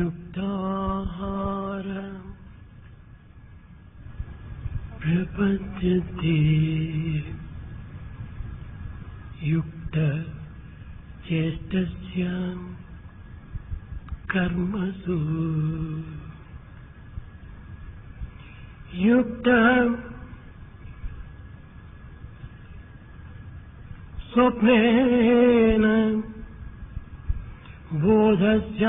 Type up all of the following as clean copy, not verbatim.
युक्ताहार प्रपद्यते युक्त चेष्टस्य कर्मसु युक्त स्वप्नेन बोधस्य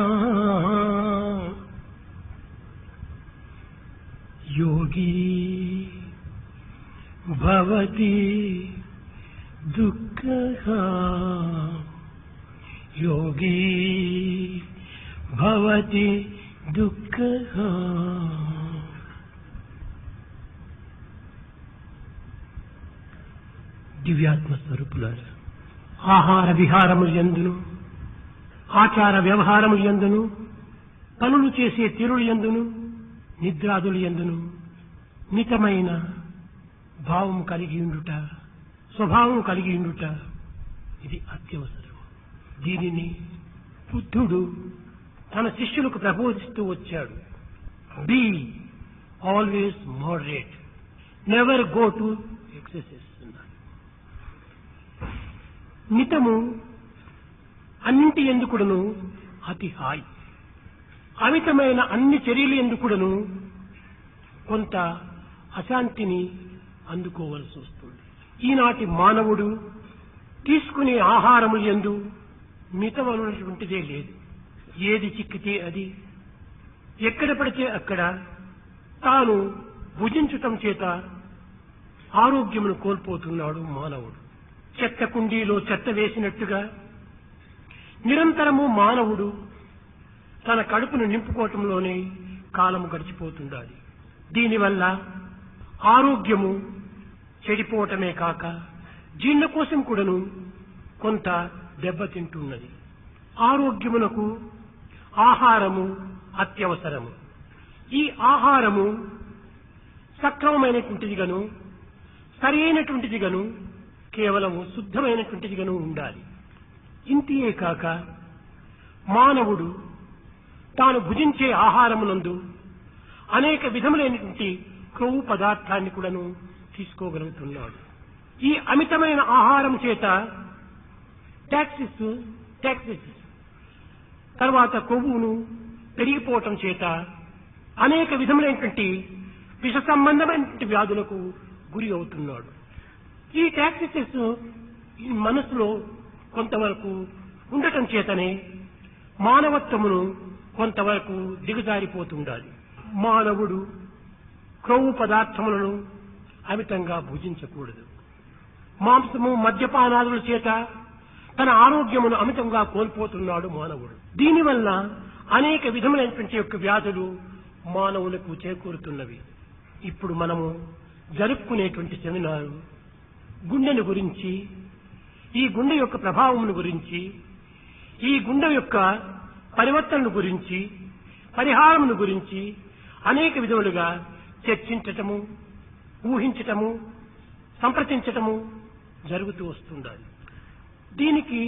योगी भवति दुःखः योगी भवति दुःखः. దివ్యాత్మ స్వరూపులారా, ఆహార విహారములు యందును, ఆచార వ్యవహారములు యందును, పనులు చేసే తీరులు యందును, నిద్రాదులు యందును మితమైన భావం కలిగి ఉండుట, స్వభావం కలిగి ఉండుట ఇది అత్యవసరం. దీనిని బుద్ధుడు తన శిష్యులకు ప్రబోధిస్తూ వచ్చాడు. Be always moderate, never go to excesses. మితము అన్నింటి ఎందుకుడను అతి హాయి, అమితమైన అన్ని చర్యలు ఎందుకుడను కొంత అశాంతిని అందుకోవలసి వస్తుంది. ఈనాటి మానవుడు తీసుకునే ఆహారములు యందు మితమైనటువంటిదే లేదు. ఏది చిక్కితే అది, ఎక్కడ పడితే అక్కడ తాను భుజించటం చేత ఆరోగ్యమును కోల్పోతున్నాడు మానవుడు. చెత్త కుండీలో చెత్త వేసినట్టుగా నిరంతరము మానవుడు తన కడుపును నింపుకోవటంలోనే కాలము గడిచిపోతుండాలి. దీనివల్ల ఆరోగ్యము చెడిపోవటమే కాక జీర్ణకోశం కూడాను కొంత దెబ్బతింటున్నది. ఆరోగ్యమునకు ఆహారము అత్యవసరము. ఈ ఆహారము సక్రమమైనటువంటిదిగాను, సరైనటువంటిదిగాను, కేవలము శుద్ధమైనటువంటిదిగాను ఉండాలి. ఇంతియే కాక మానవుడు తాను భుజించే ఆహారమునందు అనేక విధములైనటువంటి కొవ్వు పదార్థాన్ని కూడాను తీసుకోగలుగుతున్నాడు. ఈ అమితమైన ఆహారం చేత టాక్సిస్ తర్వాత కొవ్వును పెరిగిపోవటం చేత అనేక విధములైనటువంటి విష సంబంధమైనటువంటి వ్యాధులకు గురి అవుతున్నాడు. ఈ టాక్సిస్ మనసులో కొంతవరకు ఉండటం చేతనే మానవత్వమును కొంతవరకు దిగజారిపోతుండాలి. మానవుడు క్రొవ్వు పదార్థములను అమితంగా భుజించకూడదు. మాంసము, మద్యపానాదుల చేత తన ఆరోగ్యమును అమితంగా కోల్పోతున్నాడు మానవుడు. దీనివల్ల అనేక విధములైనటువంటి యొక్క వ్యాధులు మానవులకు చేకూరుతున్నవి. ఇప్పుడు మనము జరుపుకునేటువంటి సెమినారు గుండెను గురించి, ఈ గుండె యొక్క ప్రభావమును గురించి, ఈ గుండె యొక్క పరివర్తనను గురించి, పరిహారమును గురించి అనేక విధములుగా చర్చించటము, ఊహించటము, సంప్రదించటము జరుగుతూ వస్తుండాలి. దీనికి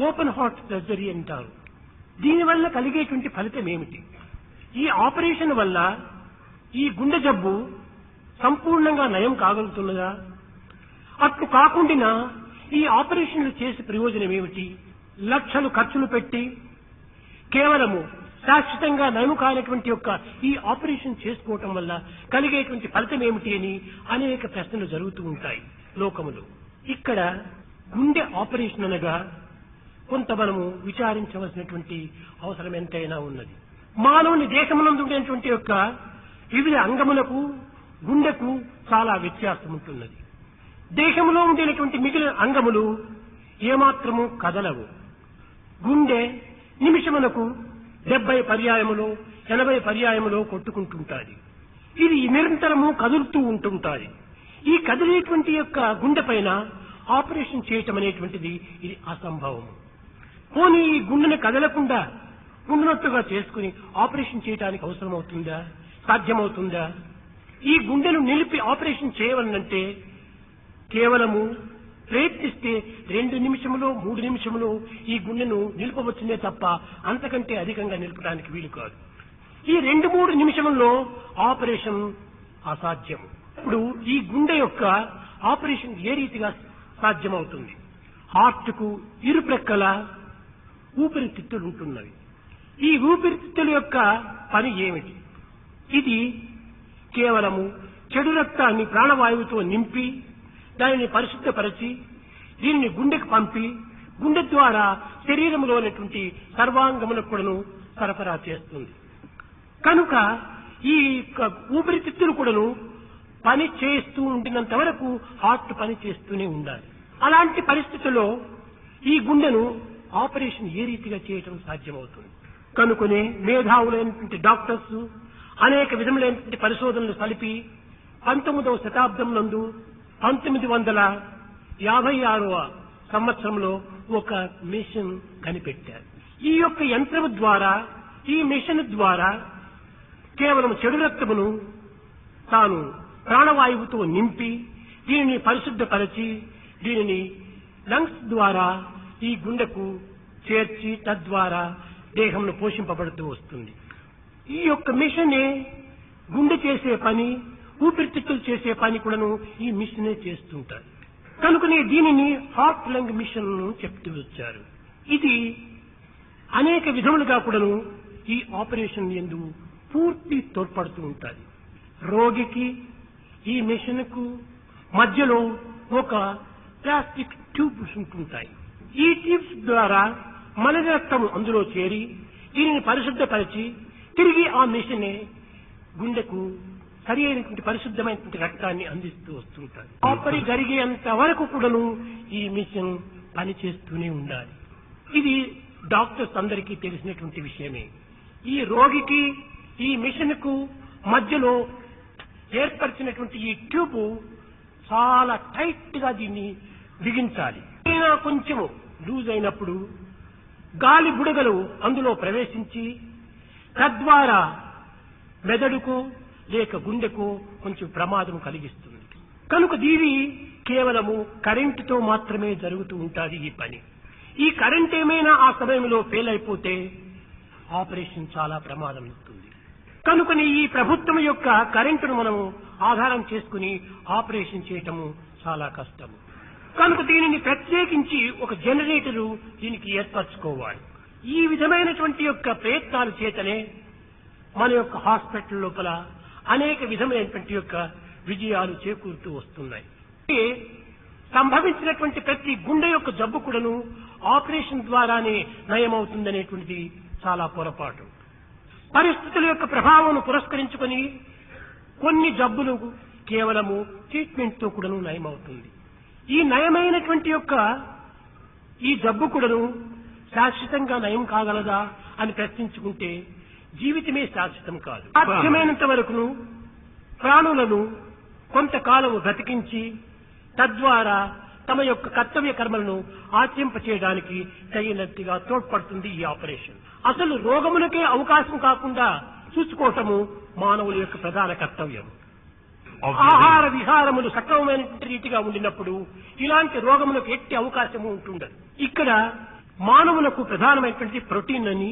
ఓపెన్ హార్ట్ సర్జరీ అంటారు. దీనివల్ల కలిగేటువంటి ఫలితం ఏమిటి? ఈ ఆపరేషన్ వల్ల ఈ గుండె జబ్బు సంపూర్ణంగా నయం కాగలుగుతున్నదా? అట్లు కాకుండా ఈ ఆపరేషన్లు చేసే ప్రయోజనం ఏమిటి? లక్షలు ఖర్చులు పెట్టి కేవలము శాశ్వతంగా నయం కానటువంటి యొక్క ఈ ఆపరేషన్ చేసుకోవటం వల్ల కలిగేటువంటి ఫలితం ఏమిటి అని అనేక ప్రశ్నలు జరుగుతూ ఉంటాయి లోకములో. ఇక్కడ గుండె ఆపరేషన్ అనగా కొంత మనము విచారించవలసినటువంటి అవసరం ఎంతైనా ఉన్నది. మానవుని దేశమునందు ఉండేటువంటి యొక్క వివిధ అంగములకు గుండెకు చాలా వ్యత్యాసం ఉంటున్నది. దేశంలో ఉండేటువంటి మిగిలిన అంగములు ఏమాత్రము కదలవు. గుండె నిమిషమునకు 70 పర్యాయములో 80 పర్యాయములో కొట్టుకుంటుంటాది. ఇది నిరంతరము కదులుతూ ఉంటుంటాది. ఈ కదిలేటువంటి యొక్క గుండె పైన ఆపరేషన్ చేయటం అనేటువంటిది ఇది అసంభవం. పోనీ ఈ గుండెను కదలకుండా గుండెనొట్టుగా చేసుకుని ఆపరేషన్ చేయడానికి అవసరమవుతుందా? సాధ్యమవుతుందా? ఈ గుండెను నిలిపి ఆపరేషన్ చేయవలనంటే కేవలము ప్రయత్నిస్తే 2 నిమిషములో 3 నిమిషములో ఈ గుండెను నిలపవచ్చునే తప్ప అంతకంటే అధికంగా నిలపడానికి వీలు కాదు. ఈ 2-3 నిమిషముల్లో ఆపరేషన్ అసాధ్యం. ఇప్పుడు ఈ గుండె యొక్క ఆపరేషన్ ఏ రీతిగా సాధ్యమవుతుంది? హార్ట్ కు ఇరు ప్రక్కల ఊపిరితిత్తులు ఉంటున్నవి. ఈ ఊపిరితిత్తుల యొక్క పని ఏమిటి? ఇది కేవలము చెడు రక్తాన్ని ప్రాణవాయువుతో నింపి దానిని పరిశుద్ధపరిచి దీనిని గుండెకు పంపి గుండె ద్వారా శరీరంలోనేటువంటి సర్వాంగములకు కూడాను సరఫరా చేస్తుంది. కనుక ఈ ఊపిరితిత్తులు కూడాను పని చేస్తూ ఉండినంత వరకు హార్ట్ పని చేస్తూనే ఉండాలి. అలాంటి పరిస్థితుల్లో ఈ గుండెను ఆపరేషన్ ఏ రీతిగా చేయటం సాధ్యమవుతుంది? కనుకనే మేధావులైనటువంటి డాక్టర్స్ అనేక విధములైనటువంటి పరిశోధనలు కలిపి 19వ శతాబ్దం నందు 1956వ సంవత్సరంలో ఒక మిషన్ కనిపెట్టారు. ఈ యొక్క యంత్రము ద్వారా ఈ మిషన్ ద్వారా కేవలం చెడు రక్తమును తాను ప్రాణవాయువుతో నింపి దీనిని పరిశుద్ధపరిచి దీనిని లంగ్స్ ద్వారా ఈ గుండెకు చేర్చి తద్వారా దేహంను పోషింపబడుతూ వస్తుంది. ఈ యొక్క మిషనే గుండె చేసే పని, ఊపిరితిత్తులు చేసే పని కూడాను ఈ మిషనే చేస్తుంటారు. కనుకనే దీనిని హార్ట్ లంగ్ మిషన్ చెప్తూ వచ్చారు. ఇది అనేక విధములుగా కూడాను ఈ ఆపరేషన్ యందు పూర్తి తోడ్పడుతూ ఉంటాయి. రోగికి ఈ మిషన్ కు మధ్యలో ఒక ప్లాస్టిక్ ట్యూబ్స్ ఉంటుంటాయి. ఈ ట్యూబ్స్ ద్వారా మల రక్తము అందులో చేరి దీనిని పరిశుద్ధపరిచి తిరిగి ఆ మిషనే గుండెకు సరి అయినటువంటి పరిశుద్ధమైనటువంటి రక్తాన్ని అందిస్తూ వస్తుంటారు. ఆపరి జరిగేంత వరకు కూడాను ఈ మిషన్ పనిచేస్తూనే ఉండాలి. ఇది డాక్టర్స్ అందరికీ తెలిసినటువంటి విషయమే. ఈ రోగికి ఈ మిషన్ కు మధ్యలో ఏర్పరిచినటువంటి ఈ ట్యూబ్ చాలా టైట్ గా దీన్ని బిగించాలి. కొంచెం లూజ్ అయినప్పుడు గాలి బుడగలు అందులో ప్రవేశించి తద్వారా మెదడుకు లేక గుండెకు కొంచెం ప్రమాదం కలిగిస్తుంది. కనుక దీని కేవలము కరెంటుతో మాత్రమే జరుగుతూ ఉంటుంది ఈ పని. ఈ కరెంట్ ఏమైనా ఆ సమయంలో ఫెయిల్ అయిపోతే ఆపరేషన్ చాలా ప్రమాదం అవుతుంది. కనుకని ఈ ప్రభుత్వం యొక్క కరెంటును మనము ఆధారం చేసుకుని ఆపరేషన్ చేయటము చాలా కష్టము. కనుక దీనిని ప్రత్యేకించి ఒక జనరేటరు దీనికి ఏర్పరచుకోవాలి. ఈ విధమైనటువంటి యొక్క ప్రయత్నాల చేతనే మన యొక్క హాస్పిటల్ లోపల అనేక విధమైనటువంటి యొక్క విజయాలు చేకూరుతూ వస్తున్నాయి. సంభవించినటువంటి ప్రతి గుండె యొక్క జబ్బు కూడాను ఆపరేషన్ ద్వారానే నయమవుతుందనేటువంటిది చాలా పొరపాటు. పరిస్థితుల యొక్క ప్రభావం పురస్కరించుకొని కొన్ని జబ్బులు కేవలము ట్రీట్మెంట్ తో కూడాను నయమవుతుంది. ఈ నయమైనటువంటి యొక్క ఈ జబ్బు కూడాను శాశ్వతంగా నయం కాగలదా అని ప్రశ్నించుకుంటే జీవితమే శాశ్వతం కాదు. సాధ్యమైనంత వరకును ప్రాణులను కొంతకాలం బ్రతికించి తద్వారా తమ యొక్క కర్తవ్య కర్మలను ఆచరింపచేయడానికి తగినట్టుగా తోడ్పడుతుంది ఈ ఆపరేషన్. అసలు రోగములకే అవకాశం కాకుండా చూసుకోవటము మానవుల యొక్క ప్రధాన కర్తవ్యం. ఆహార విహారములు సక్రమమైన రీతిగా ఉండినప్పుడు ఇలాంటి రోగములకు ఎట్టి అవకాశము ఉంటుండదు. ఇక్కడ మానవులకు ప్రధానమైనటువంటి ప్రోటీన్ అని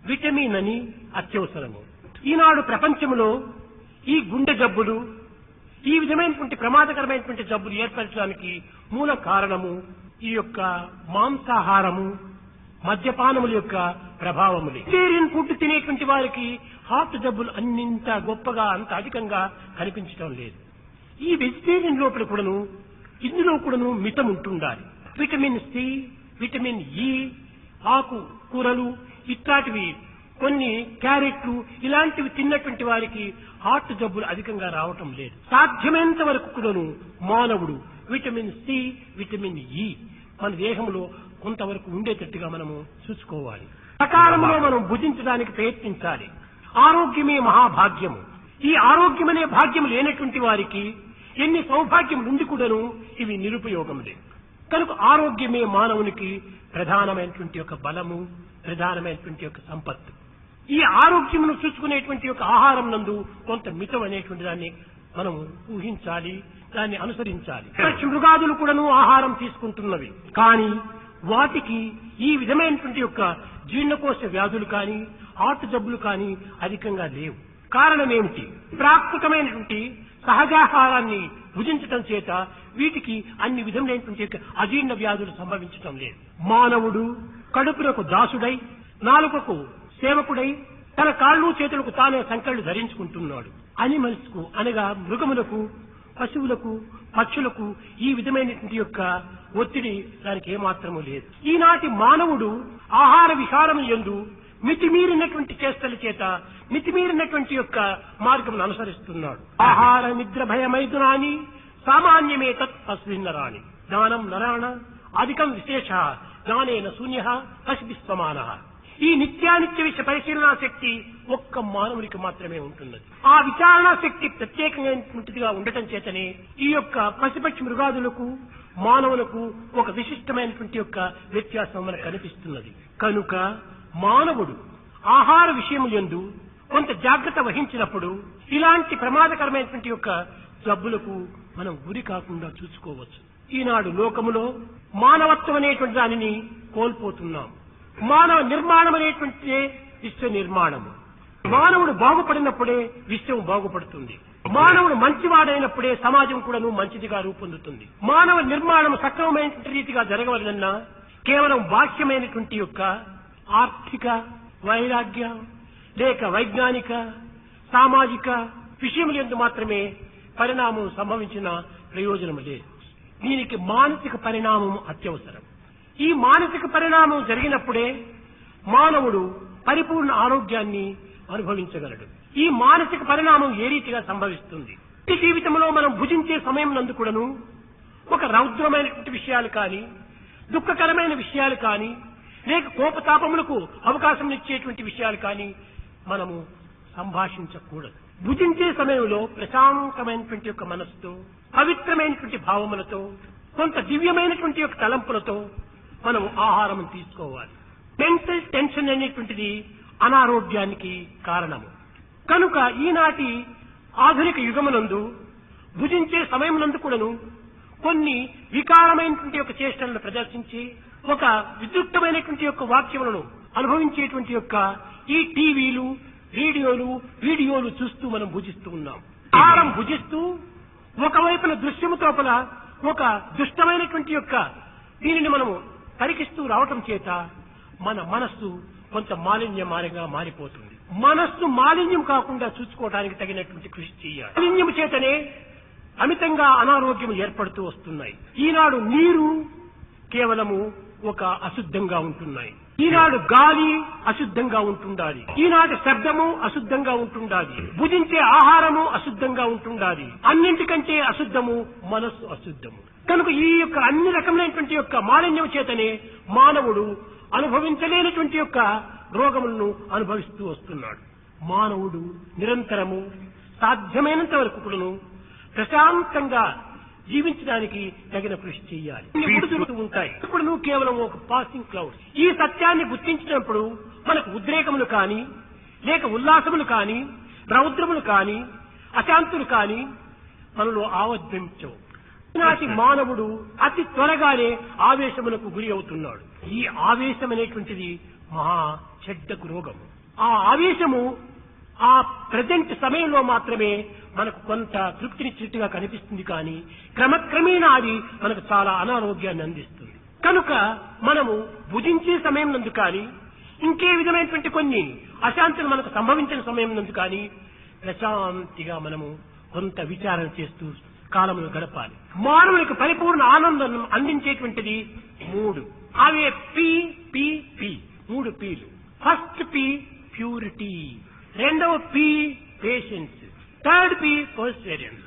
విటమిన్ అని అత్యవసరము. ఈనాడు ప్రపంచంలో ఈ గుండె జబ్బులు ఈ విధమైనటువంటి ప్రమాదకరమైనటువంటి జబ్బులు ఏర్పరచడానికి మూల కారణము ఈ యొక్క మాంసాహారము మద్యపానముల యొక్క ప్రభావములే. వెజిటేరియన్ ఫుడ్ తినేటువంటి వారికి హార్ట్ జబ్బులు అన్నింత గొప్పగా అంత అధికంగా కనిపించడం లేదు. ఈ వెజిటేరియన్ లోపల కూడాను ఇందులో కూడాను మితం ఉంటుండాలి. విటమిన్ సి, విటమిన్ ఇ, ఆకు కూరలు ఇట్లాంటివి కొన్ని క్యారెట్లు ఇలాంటివి తిన్నటువంటి వారికి హార్ట్ జబ్బులు అధికంగా రావటం లేదు. సాధ్యమైనంత వరకు కూడాను మానవుడు విటమిన్ సి, విటమిన్ ఇ మన దేహంలో కొంతవరకు ఉండేటట్టుగా మనము చూసుకోవాలి. సకాలంలో మనం భుజించడానికి ప్రయత్నించాలి. ఆరోగ్యమే మహాభాగ్యము. ఈ ఆరోగ్యమనే భాగ్యం లేనటువంటి వారికి ఎన్ని సౌభాగ్యం నుండి కూడాను ఇవి నిరుపయోగములే. కనుక ఆరోగ్యమే మానవునికి ప్రధానమైనటువంటి యొక్క బలము, ప్రధానమైనటువంటి యొక్క సంపత్తు. ఈ ఆరోగ్యమును చూసుకునేటువంటి యొక్క ఆహారం నందు కొంత మితం అనేటువంటి దాన్ని మనం ఊహించాలి, దాన్ని అనుసరించాలి. మృగాదులు కూడాను ఆహారం తీసుకుంటున్నవి, కానీ వాటికి ఈ విధమైనటువంటి యొక్క జీర్ణకోశ వ్యాధులు కానీ హార్ట్ జబ్బులు కానీ అధికంగా లేవు. కారణం ఏమిటి? ప్రాకృతమైనటువంటి సహజాహారాన్ని భుజించటం చేత వీటికి అన్ని విధములైనటువంటి అజీర్ణ వ్యాధులు సంభవించటం లేదు. మానవుడు కడుపులకు దాసుడై నాలుకకు సేవకుడై తన కాళ్ళు చేతులకు తానే సంకెళ్లు ధరించుకుంటున్నాడు. అనిమల్స్ కు అనగా మృగములకు, పశువులకు, పక్షులకు ఈ విధమైనటువంటి యొక్క ఒత్తిడి దానికి ఏమాత్రము లేదు. ఈనాటి మానవుడు ఆహార విహారం యందు మితిమీరినటువంటి చేష్టల చేత మితిమీరినటువంటి యొక్క మార్గమును అనుసరిస్తున్నాడు. ఆహార నిద్ర భయమైదునాని సామాన్యమే తత్ అస్మిన్నరాని జ్ఞానం నరాణ అధికం విశేష జ్ఞానేన శూన్య పశుభిస్వమాన. ఈ నిత్యానిత్య విషయ పరిశీలనా శక్తి ఒక్క మానవునికి మాత్రమే ఉంటున్నది. ఆ విచారణా శక్తి ప్రత్యేకమైనటువంటిదిగా ఉండటం చేతనే ఈ యొక్క పశుపక్షి మృగాదులకు మానవులకు ఒక విశిష్టమైనటువంటి యొక్క వ్యత్యాసం మనకు కనిపిస్తున్నది. కనుక మానవుడు ఆహార విషయములందు కొంత జాగ్రత్త వహించినప్పుడు ఇలాంటి ప్రమాదకరమైనటువంటి యొక్క జబ్బులకు మనం గురి కాకుండా చూసుకోవచ్చు. ఈనాడు లోకములో మానవత్వం అనేటువంటి దానిని కోల్పోతున్నాం. మానవ నిర్మాణం అనేటువంటి విశ్వ నిర్మాణము. మానవుడు బాగుపడినప్పుడే విశ్వం బాగుపడుతుంది. మానవుడు మంచివాడైనప్పుడే సమాజం కూడాను మంచిదిగా రూపొందుతుంది. మానవ నిర్మాణం సక్రమమైనటువంటి రీతిగా జరగవలనన్నా కేవలం బాహ్యమైనటువంటి యొక్క ఆర్థిక, వైరాగ్య లేక వైజ్ఞానిక, సామాజిక విషయములందు మాత్రమే పరిణామం సంభవించిన ప్రయోజనం లేదు. దీనికి మానసిక పరిణామం అత్యవసరం. ఈ మానసిక పరిణామం జరిగినప్పుడే మానవుడు పరిపూర్ణ ఆరోగ్యాన్ని అనుభవించగలడు. ఈ మానసిక పరిణామం ఏ రీతిగా సంభవిస్తుంది? ఈ జీవితంలో మనం భుజించే సమయం నందు కూడాను ఒక రౌద్రమైనటువంటి విషయాలు కానీ, దుఃఖకరమైన విషయాలు కానీ, లేక కోపతాపములకు అవకాశం ఇచ్చేటువంటి విషయాలు కానీ మనము సంభాషించకూడదు. భుజించే సమయంలో ప్రశాంతమైనటువంటి యొక్క మనస్సుతో, పవిత్రమైనటువంటి భావములతో, కొంత దివ్యమైనటువంటి యొక్క తలంపులతో మనం ఆహారం తీసుకోవాలి. మెంటల్ టెన్షన్ అనేటువంటిది అనారోగ్యానికి కారణము. కనుక ఈనాటి ఆధునిక యుగమునందు భుజించే సమయమునందు కూడాను కొన్ని వికారమైనటువంటి యొక్క చేష్టలను ప్రదర్శించి ఒక విద్యుక్తమైనటువంటి యొక్క వాక్యములను అనుభవించేటువంటి యొక్క ఈ టీవీలు, రేడియోలు, వీడియోలు చూస్తూ మనం భుజిస్తూ ఉన్నాం. ఆహారం భుజిస్తూ ఒకవైపున దృశ్యము తోపల ఒక దుష్టమైనటువంటి యొక్క దీనిని మనము పరికిస్తూ రావటం చేత మన మనస్సు కొంత మాలిన్యంగా మారిపోతుంది. మనస్సు మాలిన్యం కాకుండా చూసుకోవడానికి తగినటువంటి కృషి చేయాలి. మాలిన్యం చేతనే అమితంగా అనారోగ్యం ఏర్పడుతూ వస్తున్నాయి. ఈనాడు నీరు కేవలము ఒక అశుద్ధంగా ఉంటున్నాయి. ఈనాడు గాలి అశుద్ధంగా ఉంటుండాలి. ఈనాటి శబ్దము అశుద్ధంగా ఉంటుండాలి. భుజించే ఆహారము అశుద్ధంగా ఉంటుండాలి. అన్నింటికంటే అశుద్ధము మనస్సు అశుద్ధము. కనుక ఈ యొక్క అన్ని రకమైనటువంటి యొక్క మాలిన్యం చేతనే మానవుడు అనుభవించలేనటువంటి యొక్క రోగములను అనుభవిస్తూ వస్తున్నాడు. మానవుడు నిరంతరము సాధ్యమైనంత వరకు కూడాను ప్రశాంతంగా జీవించడానికి తగిన కృషి చేయాలి. జరుగుతూ ఉంటాయి. ఇప్పుడు నువ్వు కేవలం ఒక పాసింగ్ క్లౌడ్. ఈ సత్యాన్ని గుర్తించినప్పుడు మనకు ఉద్రేకములు కానీ, లేక ఉల్లాసములు కానీ, రౌద్రములు కానీ, అశాంతులు కానీ మనలో ఆవిర్భవించవు. ఈనాటి మానవుడు అతి త్వరగానే ఆవేశములకు గురి అవుతున్నాడు. ఈ ఆవేశం అనేటువంటిది మహా చెడ్డకు రోగము. ఆ ఆవేశము ఆ ప్రజెంట్ సమయంలో మాత్రమే మనకు కొంత తృప్తినిచ్చినట్టుగా కనిపిస్తుంది, కానీ క్రమక్రమేణా అది మనకు చాలా అనారోగ్యాన్ని అందిస్తుంది. కనుక మనము భుజించే సమయం నందు కానీ, ఇంకే విధమైనటువంటి కొన్ని అశాంతులు మనకు సంభవించిన సమయం నందు కానీ ప్రశాంతిగా మనము కొంత విచారణ చేస్తూ కాలమును గడపాలి. మానవునికి పరిపూర్ణ ఆనందం అందించేటువంటిది మూడు. అవే పి మూడు పీలు. ఫస్ట్ పి ప్యూరిటీ, రెండవ P patience, third P Perseverance.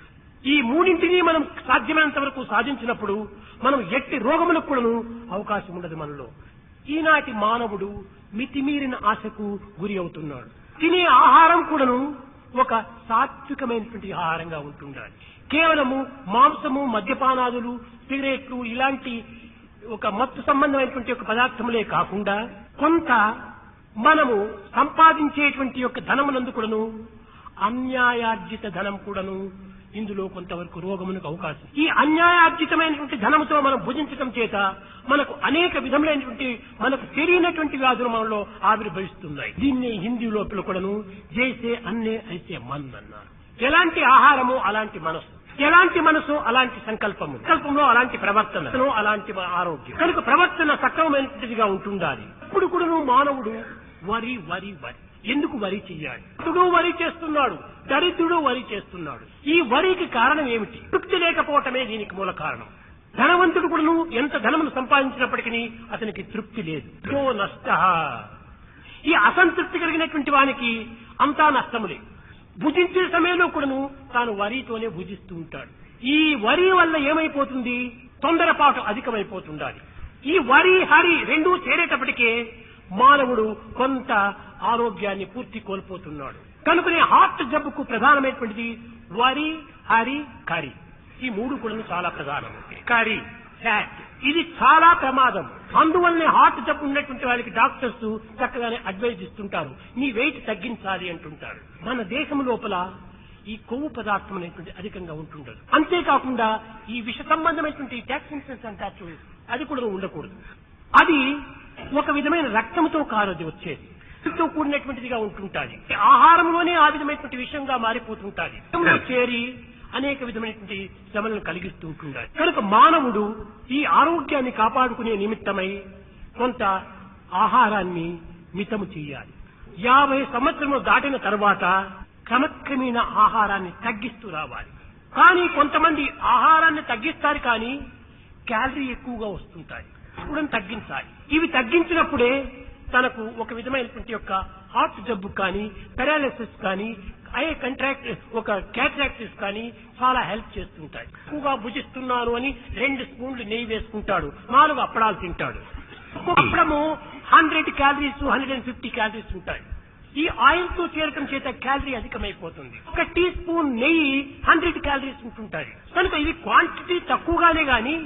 ఈ మూడింటిని మనం సాధ్యమైనంత వరకు సాధించినప్పుడు మనం ఎట్టి రోగములకు కూడాను అవకాశం ఉండదు మనలో. ఈనాటి మానవుడు మితిమీరిన ఆశకు గురి అవుతున్నాడు. తినే ఆహారం కూడాను ఒక సాత్వికమైనటువంటి ఆహారంగా ఉంటుండాలి. కేవలము మాంసము, మద్యపానాదులు, సిగరెట్లు ఇలాంటి ఒక మత్తు సంబంధమైనటువంటి ఒక పదార్థములే కాకుండా కొంత మనము సంపాదించేటువంటి యొక్క ధనమునందు కూడాను అన్యాయార్జిత ధనం కూడాను ఇందులో కొంతవరకు రోగమునకు అవకాశం. ఈ అన్యాయార్జితమైనటువంటి ధనముతో మనం భుజించడం చేత మనకు అనేక విధములైనటువంటి మనకు తెలియనటువంటి వ్యాధులు మనలో ఆవిర్భవిస్తున్నాయి. దీన్ని హిందీ లోపల కూడాను జైసే అన్నే ఐసే మన్ అన్నారు. ఎలాంటి ఆహారము అలాంటి మనసు, ఎలాంటి మనసు అలాంటి సంకల్పము, సంకల్పంలో అలాంటి ప్రవర్తన, అలాంటి ఆరోగ్యం. కనుక ప్రవర్తన సక్రమమైనటువంటిదిగా ఉంటుండాలి. ఇప్పుడు కూడాను మానవుడు వరి వరి వరి ఎందుకు వరి చెయ్యాలి? ధనవంతుడు వరి చేస్తున్నాడు, దరిద్రుడు వరి చేస్తున్నాడు. ఈ వరికి కారణం ఏమిటి? తృప్తి లేకపోవటమే దీనికి మూల కారణం. ధనవంతుడు కూడాను ఎంత ధనమును సంపాదించినప్పటికీ అతనికి తృప్తి లేదు. నష్ట. ఈ అసంతృప్తి కలిగినటువంటి వానికి అంతా నష్టములే. భుజించే సమయంలో కూడాను తాను వరితోనే భుజిస్తూ ఉంటాడు. ఈ వరి వల్ల ఏమైపోతుంది? తొందరపాటు అధికమైపోతుండాలి. ఈ వరి హరి రెండూ చేరేటప్పటికే మానవుడు కొంత ఆరోగ్యాన్ని పూర్తి కోల్పోతున్నాడు. కనుకనే హార్ట్ జబ్బుకు ప్రధానమైనటువంటిది వరి హరి కరి. ఈ మూడు కూడా చాలా ప్రధానం. కరి ఫ్యాట్ ఇది చాలా ప్రమాదం. అందువల్లనే హార్ట్ జబ్బు ఉన్నటువంటి వాళ్ళకి డాక్టర్స్ చక్కగానే అడ్వైజ్ ఇస్తుంటారు, నీ వెయిట్ తగ్గించాలి అంటుంటారు. మన దేశం లోపల ఈ కొవ్వు పదార్థం అనేటువంటి అధికంగా ఉంటుండదు. అంతేకాకుండా ఈ విష సంబంధమైనటువంటి టాక్సిన్స్ అంటారు, అది కూడా ఉండకూడదు. అది ఒక విధమైన రక్తంతో కారది వచ్చేది, తో కూడినటువంటిదిగా ఉంటుంటాది. ఆహారంలోనే ఆ విధమైనటువంటి విషయంగా మారిపోతుంటాది. చేరి అనేక విధమైనటువంటి శ్రమలను కలిగిస్తూ ఉంటుంటారు. కనుక మానవుడు ఈ ఆరోగ్యాన్ని కాపాడుకునే నిమిత్తమై కొంత ఆహారాన్ని మితము చేయాలి. 50 సంవత్సరములు దాటిన తర్వాత క్రమక్రమేణ ఆహారాన్ని తగ్గిస్తూ రావాలి. కానీ కొంతమంది ఆహారాన్ని తగ్గిస్తారు, కానీ క్యాలరీ ఎక్కువగా వస్తుంటాయి. కూడా తగ్గించాలి. ఇవి తగ్గించినప్పుడే తనకు ఒక విధమైనటువంటి యొక్క హార్ట్ జబ్బు కానీ, పెరాలిసిస్ కానీ, ఐ కంట్రాక్ట్ ఒక క్యాట్రాక్టిస్ కానీ చాలా హెల్ప్ చేస్తుంటాయి. ఎక్కువగా భుజిస్తున్నాను అని 2 స్పూన్లు నెయ్యి వేసుకుంటాడు, 4 అప్పడాలు తింటాడు. అప్పడము 100 క్యాలరీస్ 150 క్యాలరీస్ ఉంటాయి. ఈ ఆయిల్ తో చేరటం చేత క్యాలరీ అధికమైపోతుంది. 1 టీ స్పూన్ నెయ్యి 100 క్యాలరీస్ ఉంటుంటాయి. కనుక ఇది క్వాంటిటీ తక్కువగానే గాని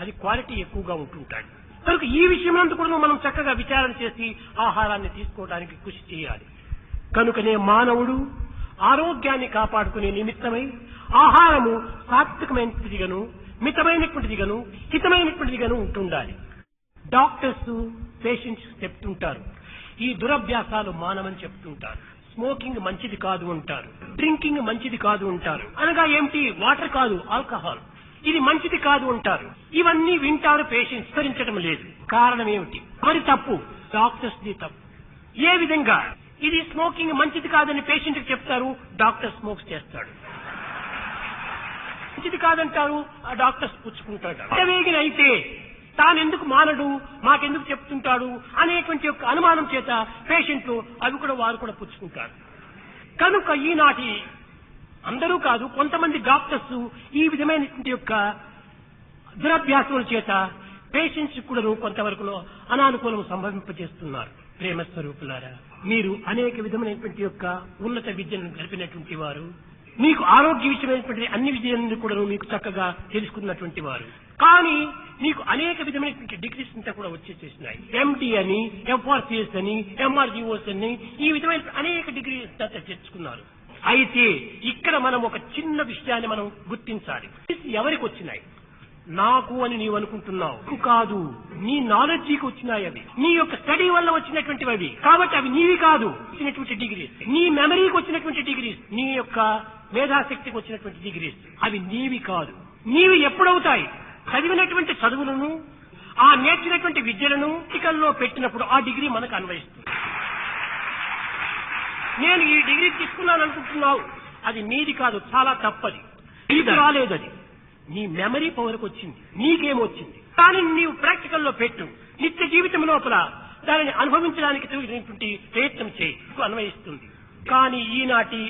అది క్వాలిటీ ఎక్కువగా ఉంటుంటాయి. కనుక ఈ విషయంలో కూడా మనం చక్కగా విచారణ చేసి ఆహారాన్ని తీసుకోవడానికి కృషి చేయాలి. కనుకనే మానవుడు ఆరోగ్యాన్ని కాపాడుకునే నిమిత్తమై ఆహారము సాత్వికమైనదిగాను, మితమైనటువంటిదిగాను, హితమైనటువంటిదిగాను ఉంటుండాలి. డాక్టర్స్ పేషెంట్స్ చెప్తుంటారు, ఈ దురభ్యాసాలు మానమని చెప్తుంటారు. స్మోకింగ్ మంచిది కాదు అంటారు, డ్రింకింగ్ మంచిది కాదు అంటారు. అనగా ఏమిటి? వాటర్ కాదు, ఆల్కహాల్. ఇది మంచిది కాదు అంటారు. ఇవన్నీ వింటారు పేషెంట్స్, స్మరించడం లేదు. కారణం ఏమిటి? మరి తప్పు డాక్టర్స్ ది తప్పు. ఏ విధంగా? ఇది స్మోకింగ్ మంచిది కాదని పేషెంట్ కి చెప్తారు, డాక్టర్ స్మోక్స్ చేస్తాడు. మంచిది కాదంటారు, ఆ డాక్టర్స్ పుచ్చుకుంటాడు. అయితే తానెందుకు మానడు, మాకెందుకు చెప్తుంటాడు అనేటువంటి యొక్క అనుమానం చేత పేషెంట్లు అవి కూడా వారు కూడా పుచ్చుకుంటారు. కనుక ఈనాటి అందరూ కాదు, కొంతమంది డాక్టర్స్ ఈ విధమైనటువంటి యొక్క దురభ్యాసముల చేత పేషెంట్స్ కూడా కొంతవరకు అనానుకూలం సంభవింపజేస్తున్నారు. ప్రేమ స్వరూపులారా, మీరు అనేక విధమైనటువంటి యొక్క ఉన్నత విద్యను గడిపినటువంటి వారు, మీకు ఆరోగ్య విషయమైనటువంటి అన్ని విద్యలను కూడా మీకు చక్కగా తెలుసుకున్నటువంటి వారు, కానీ మీకు అనేక విధమైనటువంటి డిగ్రీస్ అంతా కూడా వచ్చేసేసినాయి. ఎండి అని, ఎఫ్ఆర్సిఎస్ అని, ఎంఆర్జిఓస్ అని, ఈ విధమైన అనేక డిగ్రీస్ తెచ్చుకున్నారు. అయితే ఇక్కడ మనం ఒక చిన్న విషయాన్ని మనం గుర్తించాలి. ఎవరికి వచ్చినాయి? నాకు అని నీవు అనుకుంటున్నావు కాదు, నీ నాలెడ్జికి వచ్చినాయి. అవి నీ యొక్క స్టడీ వల్ల వచ్చినటువంటివి అవి. కాబట్టి అవి నీవి కాదు. వచ్చినటువంటి డిగ్రీస్, నీ మెమరీకి వచ్చినటువంటి డిగ్రీస్, నీ యొక్క మేధాశక్తికి వచ్చినటువంటి డిగ్రీస్, అవి నీవి కాదు. నీవి ఎప్పుడవుతాయి? చదివినటువంటి చదువులను, ఆ నేర్చినటువంటి విద్యలను ప్రాక్టికల్లో పెట్టినప్పుడు ఆ డిగ్రీ మనకు అన్వయిస్తుంది. నేను ఈ డిగ్రీ తీసుకున్నాను అనుకుంటున్నావు, అది నీది కాదు, చాలా తప్పది. ఇది రాలేదు, అది నీ మెమరీ పవర్కి వచ్చింది, నీకేమొచ్చింది. కానీ నీవు ప్రాక్టికల్లో పెట్టు, నిత్య జీవితం లోపల దానిని అనుభవించడానికి తగినటువంటి ప్రయత్నం చేయి, అన్వయిస్తుంది. కానీ ఈనాటి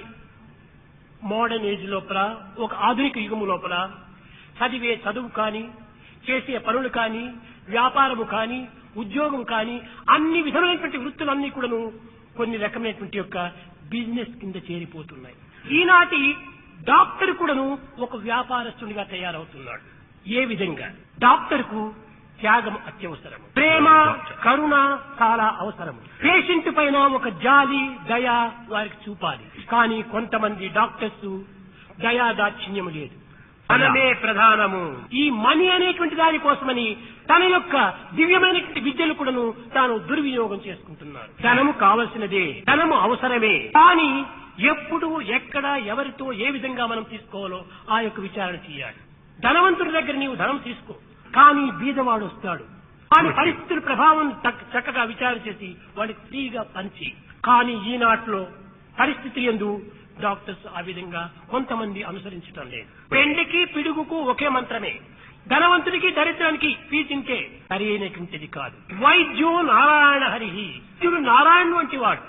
మోడర్న్ ఏజ్ లోపల, ఒక ఆధునిక యుగము లోపల చదివే చదువు కానీ, చేసే పనులు కానీ, వ్యాపారము కానీ, ఉద్యోగం కానీ, అన్ని విధమైనటువంటి వృత్తులన్నీ కూడాను కొన్ని రకమైనటువంటి యొక్క బిజినెస్ కింద చేరిపోతున్నాయి. ఈనాటి డాక్టర్ కూడాను ఒక వ్యాపారస్తునిగా తయారవుతున్నాడు. ఏ విధంగా? డాక్టర్ కు త్యాగం అత్యవసరం, ప్రేమ కరుణ చాలా అవసరం. పేషెంట్ పైన ఒక జాలి దయ వారికి చూపాలి. కానీ కొంతమంది డాక్టర్స్ దయాదాక్షిణ్యము లేదు. ధనమే ప్రధానము. ఈ మనీ అనేటువంటి దాని కోసమని తన యొక్క దివ్యమైనటువంటి విద్యలు కూడాను తాను దుర్వినియోగం చేసుకుంటున్నారు. ధనము కావలసినదే, ధనము అవసరమే, కానీ ఎప్పుడు ఎక్కడ ఎవరితో ఏ విధంగా మనం తీసుకోవాలో ఆ యొక్క విచారణ చేయాలి. ధనవంతుడి దగ్గర నీవు ధనం తీసుకో, కానీ బీదవాడు వస్తాడు, వాడి పరిస్థితుల ప్రభావం చక్కగా విచారణ చేసి వాడికి ఫ్రీగా పంచి. కానీ ఈనాటిలో పరిస్థితి యందు డాక్టర్స్ ఆ విధంగా కొంతమంది అనుసరించడం లేదు. పెండికి పిడుగుకు ఒకే మంత్రమే, ధనవంతుడికి దరిద్రానికి ఫీజింకే సరి అయినటువంటిది కాదు. వైద్యో నారాయణ హరిహి, ఇతడు నారాయణ వంటి వాడు.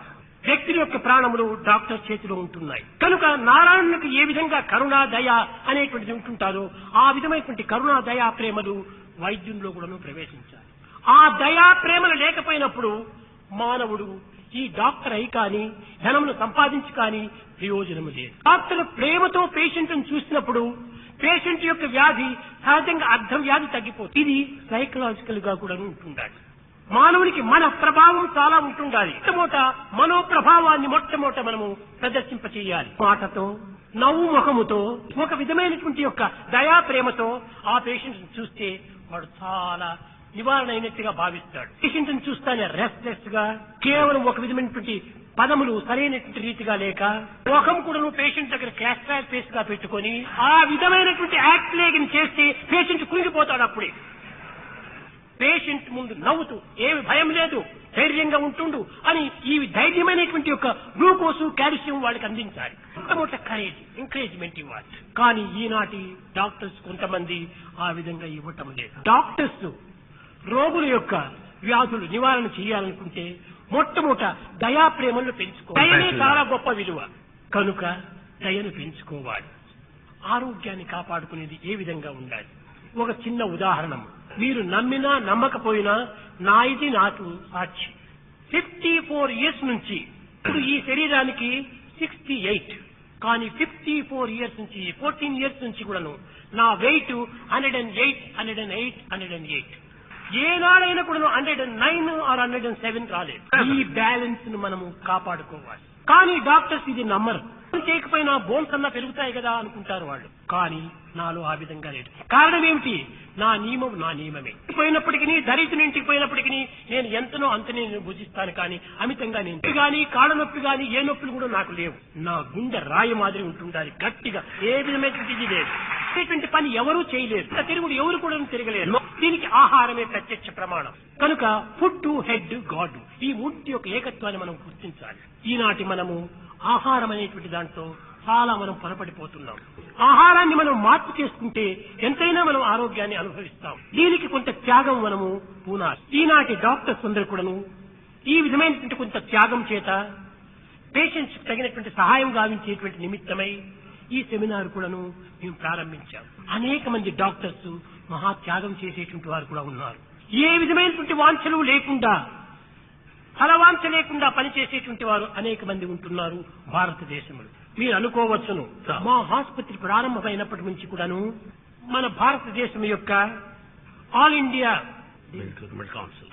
వ్యక్తుల యొక్క ప్రాణములు డాక్టర్ చేతిలో ఉంటున్నాయి కనుక నారాయణునికి ఏ విధంగా కరుణా దయ అనేటువంటిది ఉంటుంటారో ఆ విధమైనటువంటి కరుణా దయా ప్రేమలు వైద్యుల్లో కూడా ప్రవేశించాలి. ఆ దయా ప్రేమలు లేకపోయినప్పుడు మానవుడు ఈ డాక్టర్ అయి కానీ ధనమును సంపాదించి కానీ ప్రయోజనము లేదు. డాక్టర్ ప్రేమతో పేషెంట్ ను చూసినప్పుడు పేషెంట్ యొక్క వ్యాధి సహజంగా అర్థం వ్యాధి తగ్గిపోతుంది. ఇది సైకలాజికల్ గా కూడా ఉంటుండాలి. మానవునికి మన ప్రభావం చాలా ఉంటుండాలి. మొట్టమొదట మనో ప్రభావాన్ని మొట్టమొదట మనము ప్రదర్శింపచేయాలి. మాటతో, నవ్వు ముఖముతో, ఒక విధమైనటువంటి యొక్క దయా ప్రేమతో ఆ పేషెంట్ చూస్తే వాడు చాలా నివారణ అయినట్టుగా భావిస్తాడు. పేషెంట్ ని చూస్తానే రెస్ట్లెస్ గా, కేవలం ఒక విధమైనటువంటి పదములు సరైనటువంటి రీతిగా లేక, ముఖం కూడా పేషెంట్ దగ్గర క్యాస్ట్రాల్ ఫేస్ గా పెట్టుకొని ఆ విధమైనటువంటి యాక్ట్ లేని చేస్తే పేషెంట్ కృంగిపోతాడు. అప్పుడే పేషెంట్ ముందు నవ్వుతూ ఏమి భయం లేదు, ధైర్యంగా ఉంటుండు అని ఈ ధైర్యమైనటువంటి యొక్క గ్లూకోసు కాల్షియం వాళ్ళకి అందించాలి. మొట్టమొదట కరేజ్, ఎంకరేజ్మెంట్ ఇవ్వాలి. కానీ ఈనాటి డాక్టర్స్ కొంతమంది ఆ విధంగా ఇవ్వటం లేదు. డాక్టర్స్ రోగుల యొక్క వ్యాధులు నివారణ చేయాలనుకుంటే మొట్టమొదట దయా ప్రేమలను పెంచుకోవాలి. దయనే చాలా గొప్ప విలువ కనుక దయను పెంచుకోవాలి. ఆరోగ్యాన్ని కాపాడుకునేది ఏ విధంగా ఉండాలి? ఒక చిన్న ఉదాహరణ, మీరు నమ్మినా నమ్మకపోయినా నా ఇది నాకు సాక్షి. 54 years నుంచి ఇప్పుడు ఈ శరీరానికి 68, కానీ 54 years నుంచి 14 years నుంచి కూడాను నా వెయిట్ 108. ఏనాడైనా కూడా 109 or 107 రాలేదు. ఈ బ్యాలెన్స్ ను మనము కాపాడుకోవాలి. కానీ డాక్టర్స్ ఇది నమ్మరు. చేయకపోయినా బోన్స్ అన్నా పెరుగుతాయి కదా అనుకుంటారు వాళ్ళు. కానీ నాలో ఆ విధంగా లేదు. కారణం ఏమిటి? నా నియమం నా నియమమే. పోయినప్పటికీ దరిద్రుని ఇంటికి పోయినప్పటికీ నేను ఎంతనో అంతనే నేను భుజిస్తాను, కానీ అమితంగా నేను కానీ కాళ్ళ నొప్పి కానీ ఏ నొప్పులు కూడా నాకు లేవు. నా గుండె రాయి మాదిరి ఉంటుండాలి గట్టిగా. ఏ విధమైనటువంటి లేదు, ఇటువంటి పని ఎవరూ చేయలేరు. తిరుగుడు ఎవరు కూడా తిరగలేరు. దీనికి ఆహారమే ప్రత్యక్ష ప్రమాణం. కనుక ఫుడ్ టు హెడ్ గాడ్, ఈ మూర్తి యొక్క ఏకత్వాన్ని మనం గుర్తించాలి. ఈనాటి మనము ఆహారం అనేటువంటి దాంట్లో చాలా మనం పొరపడిపోతున్నాం. ఆహారాన్ని మనం మార్పు చేసుకుంటే ఎంతైనా మనం ఆరోగ్యాన్ని అనుభవిస్తాం. దీనికి కొంత త్యాగం మనము పూనాలి. ఈనాటి డాక్టర్స్ అందరూ కూడాను ఈ విధమైనటువంటి కొంత త్యాగం చేత పేషెంట్స్ తగినటువంటి సహాయం గావించేటువంటి నిమిత్తమై ఈ సెమినార్ కూడాను మేము ప్రారంభించాం. అనేక మంది డాక్టర్స్ మహా త్యాగం చేసేటువంటి వారు కూడా ఉన్నారు. ఏ విధమైనటువంటి వాంఛలు లేకుండా, ఫలవాంఛ లేకుండా పనిచేసేటువంటి వారు అనేక మంది ఉంటున్నారు భారతదేశంలో. మీరు అనుకోవచ్చును, మా ఆసుపత్రి ప్రారంభమైనప్పటి నుంచి కూడాను మన భారతదేశం యొక్క ఆల్ ఇండియా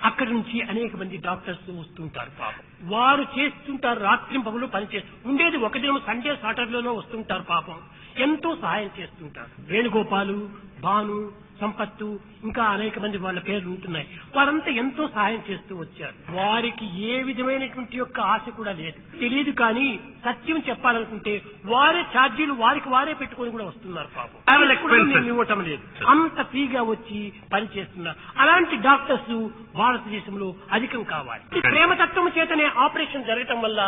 అక్కడి నుంచి అనేక మంది డాక్టర్స్ వస్తుంటారు. పాపం వారు చేస్తుంటారు, రాత్రింపగలు పనిచేస్తూ ఉండేది. ఒక దినం సండే సాటర్డేలో వస్తుంటారు. పాపం ఎంతో సహాయం చేస్తుంటారు. వేణుగోపాలు, భాను, సంపత్తు, ఇంకా అనేక మంది వాళ్ళ పేర్లు ఉంటున్నాయి. వారంతా ఎంతో సహాయం చేస్తూ వచ్చారు. వారికి ఏ విధమైనటువంటి యొక్క ఆశ కూడా లేదు, తెలియదు. కానీ సత్యం చెప్పాలనుకుంటే వారే ఛార్జీలు వారికి వారే పెట్టుకొని కూడా వస్తున్నారు. పాపం ఇవ్వటం లేదు, అంత ఫ్రీగా వచ్చి పని చేస్తున్నారు. అలాంటి డాక్టర్స్ భారతదేశంలో అధికం కావాలి. ప్రేమతత్వం చేతనే ఆపరేషన్ జరగటం వల్ల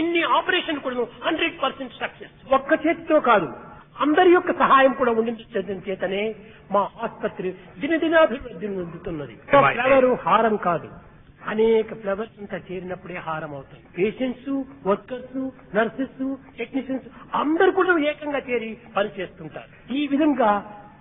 ఇన్ని ఆపరేషన్ కూడా 100% సక్సెస్. ఒక్క చేతితో కాదు, అందరి యొక్క సహాయం కూడా ఉండించడం చేతనే మా ఆసుపత్రి దినదినాభివృద్ధి చెందుతున్నది. ఫ్లవర్ హారం కాదు, అనేక ఫ్లవర్స్ అంతా చేరినప్పుడే హారం అవుతుంది. పేషెంట్స్, వర్కర్స్, నర్సెస్, టెక్నీషియన్స్ అందరూ కూడా ఏకంగా చేరి పనిచేస్తుంటారు. ఈ విధంగా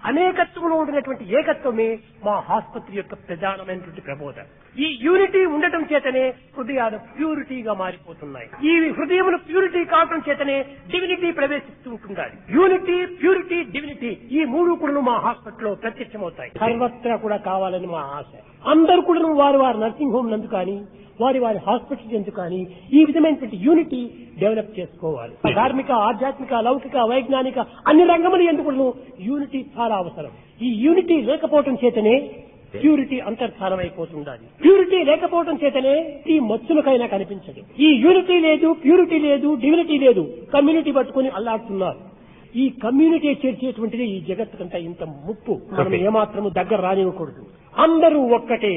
అనేకత్వంలో ఉండినటువంటి ఏకత్వమే మా ఆసుపత్రి యొక్క ప్రధానమైనటువంటి ప్రబోధం. ఈ యూనిటీ ఉండటం చేతనే హృదయాలు ప్యూరిటీగా మారిపోతున్నాయి. ఈ హృదయములు ప్యూరిటీ కావడం చేతనే డివినిటీ ప్రవేశిస్తూ ఉంటుండాలి. యూనిటీ, ప్యూరిటీ, డివినిటీ ఈ మూడు కూడా మా హాస్పిటల్లో ప్రత్యక్షమవుతాయి. సర్వత్రా కూడా కావాలని మా ఆశ. అందరూ కూడా వారు నర్సింగ్ హోమ్ నందు కానీ వారి వారి హాస్పిటల్స్ ఎందుకు కానీ ఈ విధమైనటువంటి యూనిటీ డెవలప్ చేసుకోవాలి. ధార్మిక, ఆధ్యాత్మిక, లౌకిక, వైజ్ఞానిక అన్ని రంగములు ఎందుకు యూనిటీ చాలా అవసరం. ఈ యూనిటీ లేకపోవటం చేతనే ప్యూరిటీ అంతర్ధానం అయిపోతుండాలి. ప్యూరిటీ లేకపోవడం చేతనే ఈ మత్సులకైనా కనిపించదు. ఈ యూనిటీ లేదు, ప్యూరిటీ లేదు, డివినిటీ లేదు, కమ్యూనిటీ పట్టుకుని అల్లాడుతున్నారు. ఈ కమ్యూనిటీ చేర్చేటువంటిది ఈ జగత్తుకంతా ఇంత ముప్పు. మనం ఏమాత్రము దగ్గర రానివ్వకూడదు. అందరూ ఒక్కటే.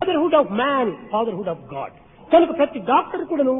Fatherhood of man, fatherhood of God. కనుక ప్రతి డాక్టర్ కూడాను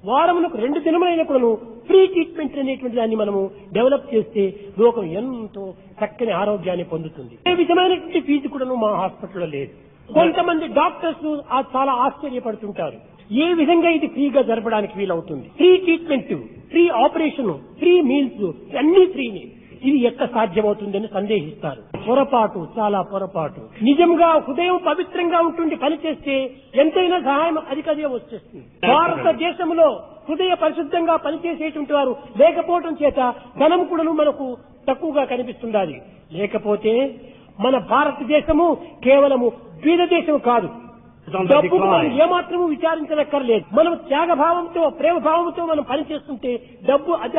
వారములకు 2 దినములైన కూడాను ఫ్రీ ట్రీట్మెంట్ అనేటువంటి దాన్ని మనము డెవలప్ చేస్తే లోకం ఎంతో చక్కని ఆరోగ్యాన్ని పొందుతుంది. ఏ విధమైనటువంటి ఫీజు కూడాను మా హాస్పిటల్లో లేదు. కొంతమంది డాక్టర్స్ చాలా ఆశ్చర్యపడుతుంటారు, ఏ విధంగా ఇది ఫ్రీగా జరపడానికి వీలవుతుంది. Free treatment, free operation, free meals అన్ని ఫ్రీని, ఇది ఎట్లా సాధ్యమవుతుందని సందేహిస్తారు. పొరపాటు, చాలా పొరపాటు. నిజంగా హృదయం పవిత్రంగా ఉంటుంది పనిచేస్తే ఎంతైనా సహాయం అదే వచ్చేస్తుంది. భారతదేశంలో హృదయ పరిశుద్ధంగా పనిచేసేటువంటి వారు లేకపోవడం చేత ధనం కూడా మనకు తక్కువగా కనిపిస్తుండాలి. లేకపోతే మన భారతదేశము కేవలము బీద దేశం కాదు. డబ్బు ఏమాత్రము విచారించనక్కర్లేదు. మనం త్యాగభావంతో, ప్రేమ భావంతో మనం పనిచేస్తుంటే డబ్బు అదే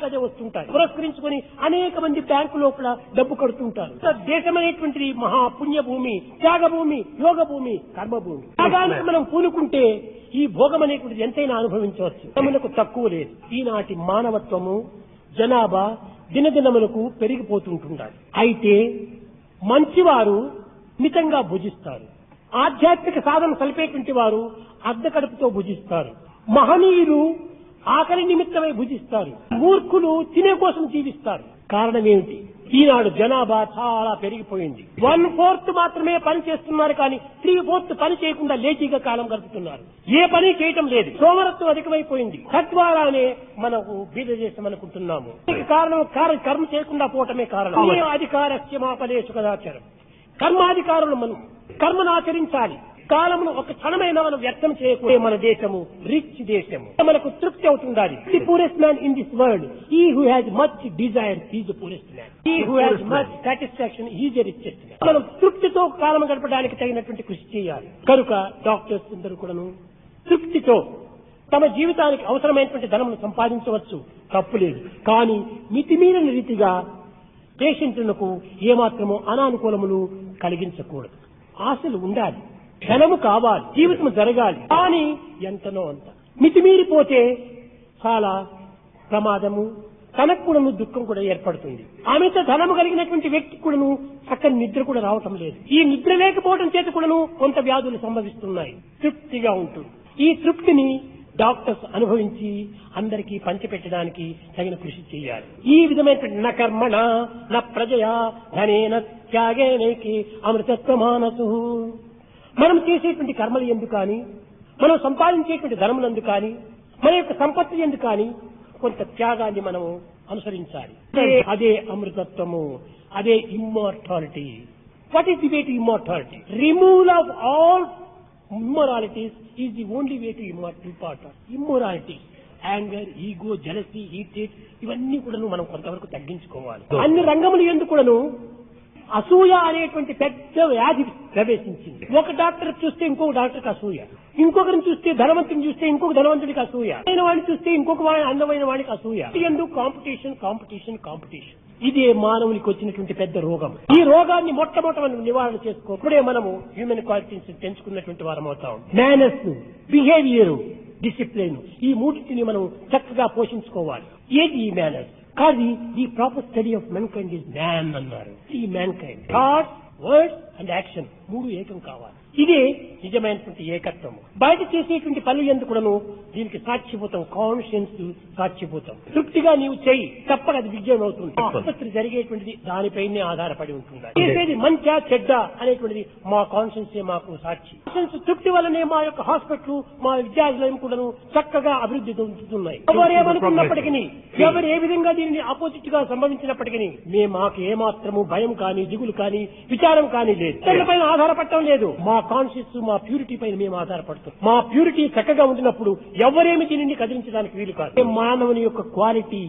అదే వస్తుంటాయి. పురస్కరించుకొని అనేక మంది బ్యాంకు లోపల డబ్బు కడుతుంటారు. దేశం అనేటువంటిది మహాపుణ్యభూమి, త్యాగభూమి, యోగ భూమి, కర్మభూమి. త్యాగానికి మనం పూనుకుంటే ఈ భోగం అనేటువంటిది ఎంతైనా అనుభవించవచ్చు. మనకు తక్కువ లేదు. ఈనాటి మానవత్వము, జనాభా దినదినములకు పెరిగిపోతుంటున్నారు. అయితే మంచివారు మితంగా భుజిస్తారు. ఆధ్యాత్మిక సాధన సలిపేటువంటి వారు అర్ధకడుపుతో భుజిస్తారు. మహనీయులు ఆకలి నిమిత్తమై భుజిస్తారు. మూర్ఖులు తినే కోసం జీవిస్తారు. కారణం ఏమిటి? ఈనాడు జనాభా చాలా పెరిగిపోయింది. 1/4 మాత్రమే పని చేస్తున్నారు, కానీ 3/4 పని చేయకుండా లేజీగా కాలం గడుపుతున్నారు. ఏ పని చేయటం లేదు. సోమరత్వం అధికమైపోయింది. తద్వారానే మనకు బీద దేశం అనుకుంటున్నాము. కారణం కర్మ చేయకుండా పోవటమే కారణం. అధికారస్య మాపదేశు కదాచారం. కర్మాధికారులు మనం కర్మను ఆచరించాలి. కాలమును ఒక క్షణమైనా మనం వ్యక్తం చేయకూడదు. మన దేశము రిచ్ దేశము, మనకు తృప్తి అవుతుండాలి. The poorest man in this world, he who has much desire is the poorest man. He who has much satisfaction is the richest man. మనం తృప్తితో కాలం గడపడానికి తగినటువంటి కృషి చేయాలి. కనుక డాక్టర్స్ అందరూ కూడాను తృప్తితో తమ జీవితానికి అవసరమైనటువంటి ధనమును సంపాదించవచ్చు, తప్పులేదు. కానీ మితిమీరిన రీతిగా పేషెంట్లకు ఏమాత్రమో అనానుకూలములు కలిగించకూడదు. ఆశలు ఉండాలి, ధనము కావాలి, జీవితం జరగాలి, కానీ ఎంతనో అంత. మితిమీరిపోతే చాలా ప్రమాదము, తనకు కూడా దుఃఖం కూడా ఏర్పడుతుంది. ఆమెతో ధనము కలిగినటువంటి వ్యక్తి కూడాను చక్కని నిద్ర కూడా రావటం లేదు. ఈ నిద్ర లేకపోవడం చేత కూడాను కొంత వ్యాధులు సంభవిస్తున్నాయి. తృప్తిగా ఉంటుంది. ఈ తృప్తిని డాక్టర్స్ అనుభవించి అందరికీ పంచిపెట్టడానికి తగిన కృషి చేయాలి. ఈ విధమైన న కర్మణ న ప్రజయా ధనేన త్యాగేనేకి అమృతత్వమానసు. మనం చేసేటువంటి కర్మలు ఎందుకు కానీ, మనం సంపాదించేటువంటి ధనములందు కానీ, మన యొక్క సంపత్తి ఎందుకు కానీ కొంత త్యాగాన్ని మనము అనుసరించాలి. అదే అమృతత్వము, అదే immortality. What is the way to immortality? Removal of all immoralities is the only way to immorality. Anger, ego, jealousy, heated ఇవన్నీ కూడాను మనం కొంతవరకు తగ్గించుకోవాలి. అన్ని రంగములు ఎందుకు కూడాను అసూయ అనేటువంటి పెద్ద వ్యాధి ప్రవేశించింది. ఒక డాక్టర్ చూస్తే ఇంకొక డాక్టర్కి అసూయ, ఇంకొకరిని చూస్తే ధనవంతుని చూస్తే ఇంకొక ధనవంతుడికి అసూయ, అయిన వాడిని చూస్తే ఇంకొక అందమైన వాడికి అసూయ. ఎందుకు? Competition, competition, competition. ఇదే మానవునికి వచ్చినటువంటి పెద్ద రోగం. ఈ రోగాన్ని మొట్టమొదటి నివారణ చేసుకోకపోతే మనము హ్యూమన్ క్వాలిటీస్ పెంచుకున్నటువంటి వారం అవుతాం. మేనర్స్, బిహేవియర్, డిసిప్లిన్, ఈ మూడింటిని మనం చక్కగా పోషించుకోవాలి. ఏది ఈ మేనర్స్? కాదు, ఈ proper study of men kind is man అన్నారు. ఈ man kind thought, words and action మూడు ఏకం కావాలి. ఇదే నిజమైనటువంటి ఏకత్వం. బయట చేసేటువంటి పనులు ఎందుకును దీనికి సాక్షిభూతం. కాన్షియన్స్ సాక్షిభూతం. తృప్తిగా నీవు చెయ్యి, తప్పక అది విజయం అవుతుంది. ఆసుపత్రి జరిగేటువంటిది దానిపైనే ఆధారపడి ఉంటుంది. చేసేది మంచా చెడ్డ అనేటువంటిది మా కాన్షియన్సే మాకు సాక్షి. కాన్షియన్స్ తృప్తి వల్లనే మా యొక్క హాస్పిటల్, మా విద్యాలయం కూడాను చక్కగా అభివృద్ధి చెందుతున్నాయి. ఎవరేమనుకున్నప్పటికీ, ఎవరు ఏ విధంగా దీనిని ఆపోజిట్ గా సంభవించినప్పటికీ మాకు ఏమాత్రము భయం కానీ, దిగులు కానీ, విచారం కానీ లేదు. దానిపైన ఆధారపడటం లేదు. మా కాన్షియస్, మా ప్యూరిటీ పైన మేము ఆధారపడుతాం. మా ప్యూరిటీ చక్కగా ఉండినప్పుడు ఎవరేమి దీనిని కదిలించడానికి వీలు కాదు. మానవుని యొక్క క్వాలిటీ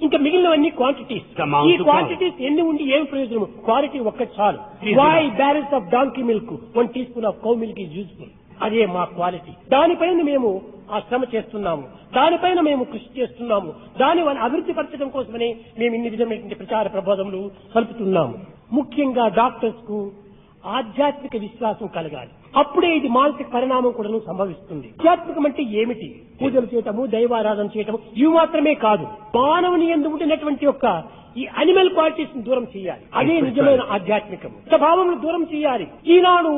ఇంకా మిగిలినవన్నీ క్వాంటిటీస్. ఈ క్వాంటిటీస్ ఎన్ని ఉండి ఏం ప్రయోజనం? క్వాలిటీ ఒక్కటి చాలు. Why balance of donkey milk 1 teaspoon of cow milk is useful. అదే మా క్వాలిటీ. దానిపైన మేము ఆ శ్రమ చేస్తున్నాము, దానిపైన మేము కృషి చేస్తున్నాము. దాని అభివృద్ధి పరచడం కోసమనే మేము ఇన్ని విధమైనటువంటి ప్రచార ప్రబోధములు కలుపుతున్నాము. ముఖ్యంగా డాక్టర్స్ కు ఆధ్యాత్మిక విశ్వాసం కలగాలి. అప్పుడే ఇది మానసిక పరిణామం కూడా సంభవిస్తుంది. ఆధ్యాత్మికం అంటే ఏమిటి? పూజలు చేయటము, దైవారాధన చేయటము ఇవి మాత్రమే కాదు. మానవుని యందు ఉండినటువంటి యొక్క ఈ అనిమల్ క్వాలిటీస్ ని దూరం చేయాలి. అదే నిజమైన ఆధ్యాత్మికం. స్వభావం దూరం చేయాలి. ఈనాడు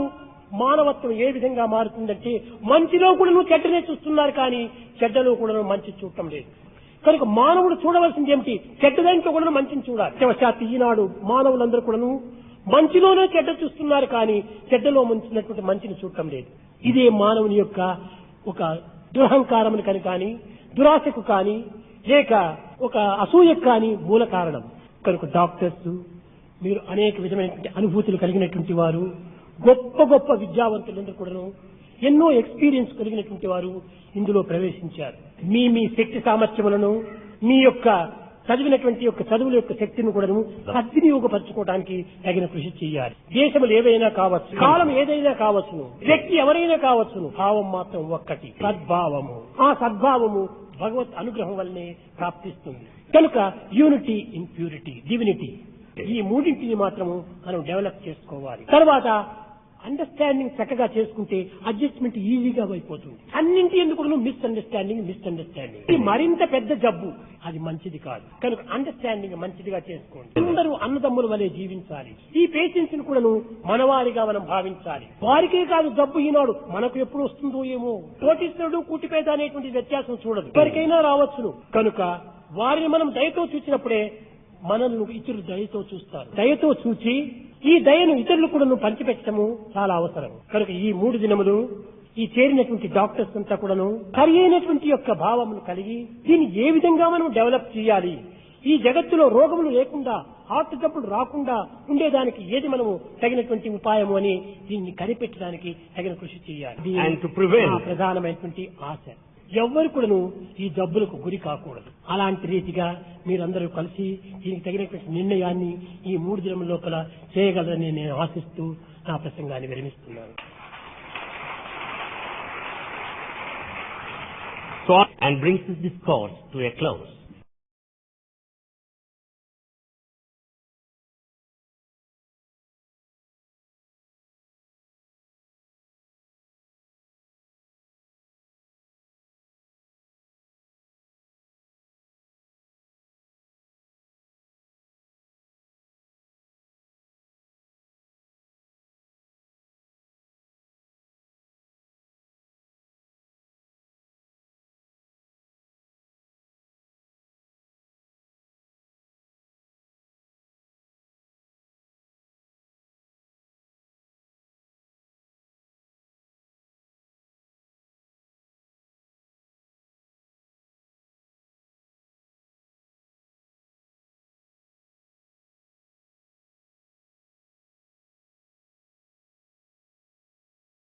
మానవత్వం ఏ విధంగా మారుతుందంటే మంచిలో కూడా చెడ్డనే చూస్తున్నారు, కానీ చెడ్డలో కూడా మంచి చూడటం లేదు. కనుక మానవుడు చూడవలసింది ఏమిటి? చెడ్డ దాంట్లో కూడా మంచిని చూడాలి. శాస్త్రి ఈనాడు మానవులందరూ కూడాను మంచిలోనే చెడ్డ చూస్తున్నారు, కానీ చెడ్డలో ముంచినటువంటి మంచిని చూడటం లేదు. ఇదే మానవుని యొక్క ఒక దురహంకారమును కానీ, దురాశకు కానీ, లేక ఒక అసూయకు కానీ మూల కారణం. కనుక డాక్టర్స్ మీరు అనేక విధమైనటువంటి అనుభూతులు కలిగినటువంటి వారు, గొప్ప గొప్ప విద్యావంతులందరూ కూడాను ఎన్నో ఎక్స్పీరియన్స్ కలిగినటువంటి వారు ఇందులో ప్రవేశించారు. మీ మీ శక్తి సామర్థ్యములను, మీ యొక్క చదివినటువంటి యొక్క చదువుల యొక్క శక్తిని కూడాను సద్వినియోగపరచుకోవడానికి తగిన కృషి చేయాలి. దేశములు ఏవైనా కావచ్చు, కాలం ఏదైనా కావచ్చును, వ్యక్తి ఎవరైనా కావచ్చును, భావం మాత్రం ఒక్కటి, సద్భావము. ఆ సద్భావము భగవత్ అనుగ్రహం వల్లనే ప్రాప్తిస్తుంది. కనుక యూనిటీ ఇన్ ప్యూరిటీ, డివినిటీ, ఈ మూడింటిని మాత్రము మనం డెవలప్ చేసుకోవాలి. తర్వాత అండర్స్టాండింగ్ చక్కగా చేసుకుంటే అడ్జస్ట్మెంట్ ఈజీగా అయిపోతుంది. అన్నింటి ఎందుకు మిస్అండర్స్టాండింగ్ ఇది మరింత పెద్ద జబ్బు, అది మంచిది కాదు. కనుక అండర్స్టాండింగ్ మంచిదిగా చేసుకోండి. అందరూ అన్నదమ్ముల వలె జీవించాలి. ఈ పేషెంట్స్ ను కూడాను మనవారిగా మనం భావించాలి. వారికే కాదు జబ్బు ఈనాడు మనకు ఎప్పుడు వస్తుందో ఏమో. కోటీశ్వరుడు కూటిపేద అనేటువంటి వ్యత్యాసం చూడదు, ఎవరికైనా రావచ్చును. కనుక వారిని మనం దయతో చూసినప్పుడే మనల్ని ఇతరులు దయతో చూస్తారు. దయతో చూచి ఈ దయను ఇతరులు కూడా పంచిపెట్టడము చాలా అవసరం. కనుక ఈ 3 దినములు ఈ చేరినటువంటి డాక్టర్స్ అంతా కూడాను సరి అయినటువంటి యొక్క భావమును కలిగి దీన్ని ఏ విధంగా మనం డెవలప్ చేయాలి, ఈ జగత్తులో రోగములు లేకుండా, హార్ట్ జబ్బులు రాకుండా ఉండేదానికి ఏది మనము తగినటువంటి ఉపాయము అని దీన్ని కనిపెట్టడానికి తగిన కృషి చేయాలి. ప్రధానమైనటువంటి ఆశ ఎవ్వరు కూడాను ఈ జబ్బులకు గురి కాకూడదు. అలాంటి రీతిగా మీరందరూ కలిసి దీనికి తగినటువంటి నిర్ణయాన్ని ఈ 3 దినముల లోపల చేయగలరని నేను ఆశిస్తూ నా ప్రసంగాన్ని విరమిస్తున్నాను. And brings this discourse to a close.